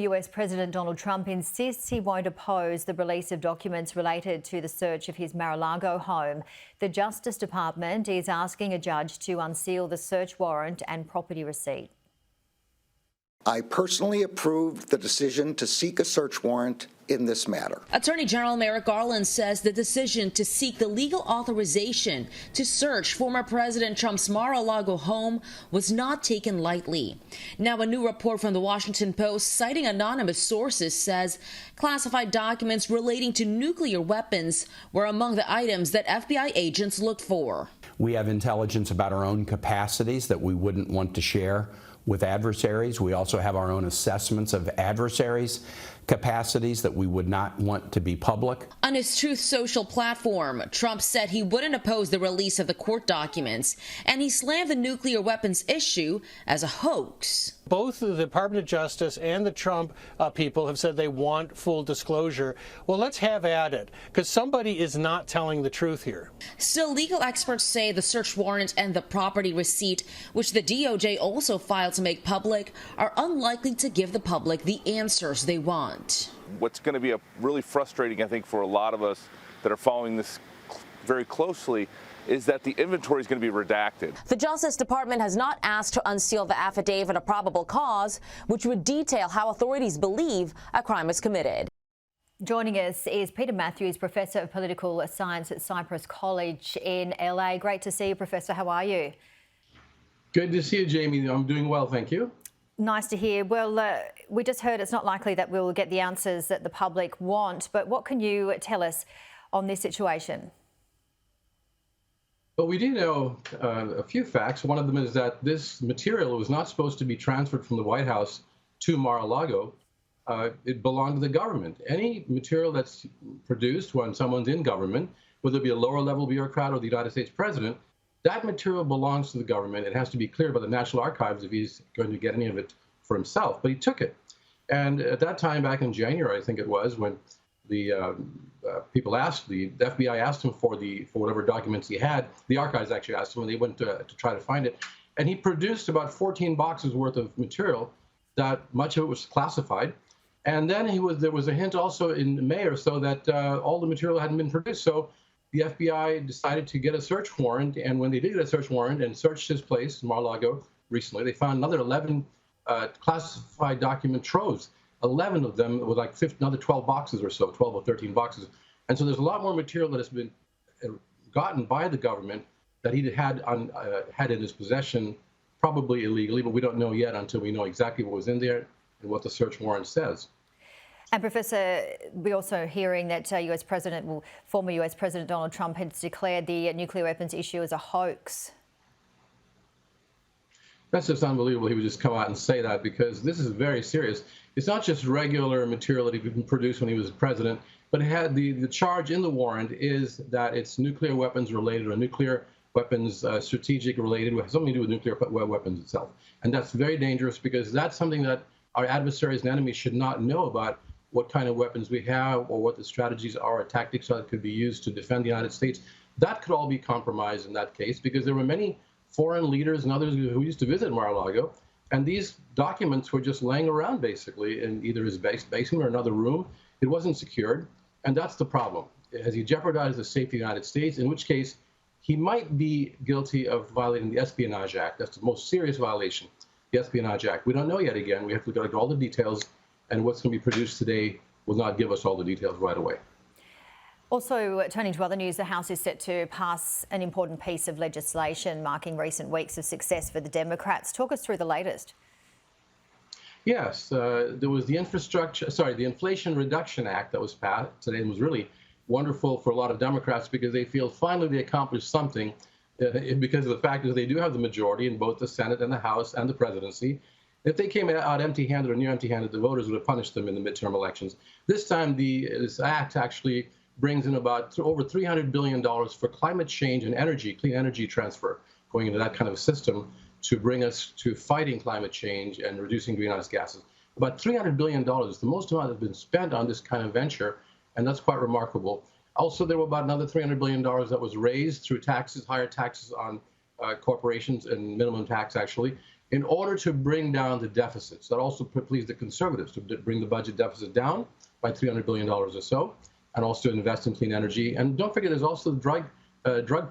US President Donald Trump insists he won't oppose the release of documents related to the search of his Mar-a-Lago home. The Justice Department is asking a judge to unseal the search warrant and property receipt. I personally approved the decision to seek a search warrant in this matter. Attorney General Merrick Garland says the decision to seek the legal authorization to search former President Trump's Mar-a-Lago home was not taken lightly. Now, a new report from the Washington Post citing anonymous sources says classified documents relating to nuclear weapons were among the items that FBI agents looked for. We have intelligence about our own capacities that we wouldn't want to share with adversaries. We also have our own assessments of adversaries' capacities that we would not want to be public. On his Truth Social platform, Trump said he wouldn't oppose the release of the court documents, and he slammed the nuclear weapons issue as a hoax. Both the Department of Justice and the Trump people have said they want full disclosure. Well, let's have at it, because somebody is not telling the truth here. Still, legal experts say the search warrant and the property receipt, which the DOJ also filed to make public, are unlikely to give the public the answers they want. What's going to be really frustrating, I think, for a lot of us that are following this very closely is that the inventory is going to be redacted. The Justice Department has not asked to unseal the affidavit of probable cause, which would detail how authorities believe a crime was committed. Joining us is Peter Mathews, Professor of Political Science at Cypress College in LA. Great to see you, Professor. How are you? Good to see you, Jamie. I'm doing well, thank you. Nice to hear. Well, we just heard it's not likely that we'll get the answers that the public want, but what can you tell us on this situation? Well, we do know a few facts. One of them is that this material was not supposed to be transferred from the White House to Mar-a-Lago. It belonged to the government. Any material that's produced when someone's in government, whether it be a lower-level bureaucrat or the United States president, that material belongs to the government. It has to be cleared by the National Archives if he's going to get any of it for himself. But he took it. And at that time, back in January, I think it was, when the people asked, the FBI asked him for whatever documents he had. The archives actually asked him, and they went to try to find it. And he produced about 14 boxes worth of material that much of it was classified. And then there was a hint also in May or so that all the material hadn't been produced. So the FBI decided to get a search warrant. And when they did get a search warrant and searched his place in Mar-a-Lago recently, they found another 11 classified document troves. 11 of them with like another 12 boxes or so, 12 or 13 boxes. And so there's a lot more material that has been gotten by the government that he had in his possession, probably illegally, but we don't know yet until we know exactly what was in there and what the search warrant says. And Professor, we're also hearing that former US President Donald Trump has declared the nuclear weapons issue as a hoax. That's just unbelievable. He would just come out and say that, because this is very serious. It's not just regular material that he produced when he was president, but it had the charge in the warrant is that it's nuclear weapons related or nuclear weapons strategic related, with something to do with nuclear weapons itself. And that's very dangerous, because that's something that our adversaries and enemies should not know about, what kind of weapons we have or what the strategies are or tactics that could be used to defend the United States. That could all be compromised in that case, because there were many foreign leaders and others who used to visit Mar-a-Lago, and these documents were just laying around basically in either his basement or another room. It wasn't secured, and that's the problem. Has he jeopardized the safety of the United States, in which case he might be guilty of violating the Espionage Act. That's the most serious violation, the Espionage Act. We don't know yet. Again, we have to look at all the details, and what's going to be produced today will not give us all the details right away. Also, turning to other news, the House is set to pass an important piece of legislation marking recent weeks of success for the Democrats. Talk us through the latest. Yes, there was the Inflation Reduction Act that was passed today, and was really wonderful for a lot of Democrats, because they feel finally they accomplished something because of the fact that they do have the majority in both the Senate and the House and the presidency. If they came out empty-handed or near empty-handed, the voters would have punished them in the midterm elections. This time, this act actually brings in about over $300 billion for climate change and energy, clean energy transfer, going into that kind of system to bring us to fighting climate change and reducing greenhouse gases. About $300 billion, the most amount that's been spent on this kind of venture, and that's quite remarkable. Also, there were about another $300 billion that was raised through taxes, higher taxes on corporations and minimum tax, actually, in order to bring down the deficits. That also pleased the conservatives to bring the budget deficit down by $300 billion or so, and also invest in clean energy. And don't forget, there's also drug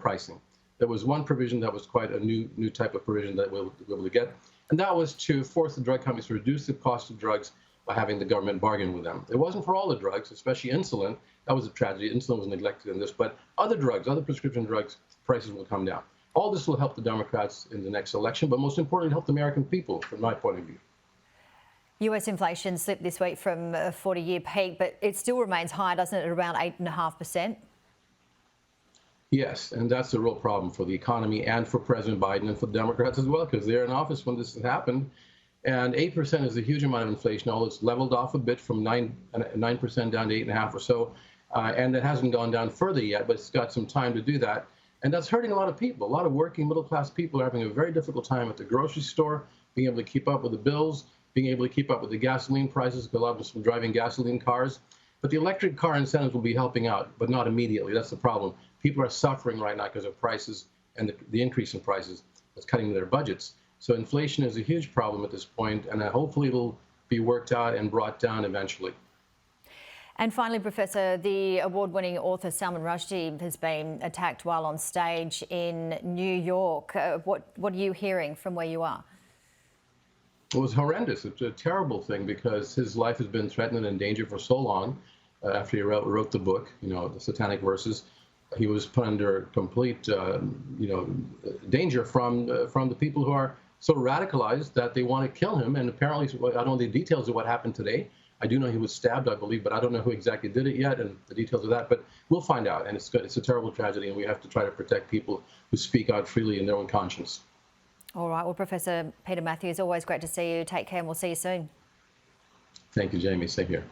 pricing. There was one provision that was quite a new type of provision that we'll be able to get, and that was to force the drug companies to reduce the cost of drugs by having the government bargain with them. It wasn't for all the drugs, especially insulin. That was a tragedy. Insulin was neglected in this, but other drugs, other prescription drugs, prices will come down. All this will help the Democrats in the next election, but most importantly, help the American people, from my point of view. US inflation slipped this week from a 40-year peak, but it still remains high, doesn't it, at around 8.5%? Yes, and that's a real problem for the economy and for President Biden and for the Democrats as well, because they're in office when this has happened. And 8% is a huge amount of inflation, although it's leveled off a bit from 9% down to 8.5% or so. And it hasn't gone down further yet, but it's got some time to do that. And that's hurting a lot of people. A lot of working middle-class people are having a very difficult time at the grocery store, being able to keep up with the bills, being able to keep up with the gasoline prices, because a lot of us are driving gasoline cars. But the electric car incentives will be helping out, but not immediately. That's the problem. People are suffering right now because of prices and the increase in prices that's cutting their budgets. So inflation is a huge problem at this point, and hopefully it'll be worked out and brought down eventually. And finally, Professor, the award-winning author Salman Rushdie has been attacked while on stage in New York. What are you hearing from where you are? It was horrendous. It's a terrible thing because his life has been threatened and in danger for so long after he wrote the book, the Satanic Verses. He was put under complete, danger from the people who are so radicalized that they want to kill him. And apparently, I don't know the details of what happened today. I do know he was stabbed, I believe, but I don't know who exactly did it yet and the details of that. But we'll find out. And it's a terrible tragedy, and we have to try to protect people who speak out freely in their own conscience. All right. Well, Professor Peter Mathews, always great to see you. Take care, and we'll see you soon. Thank you, Jamie. Same here.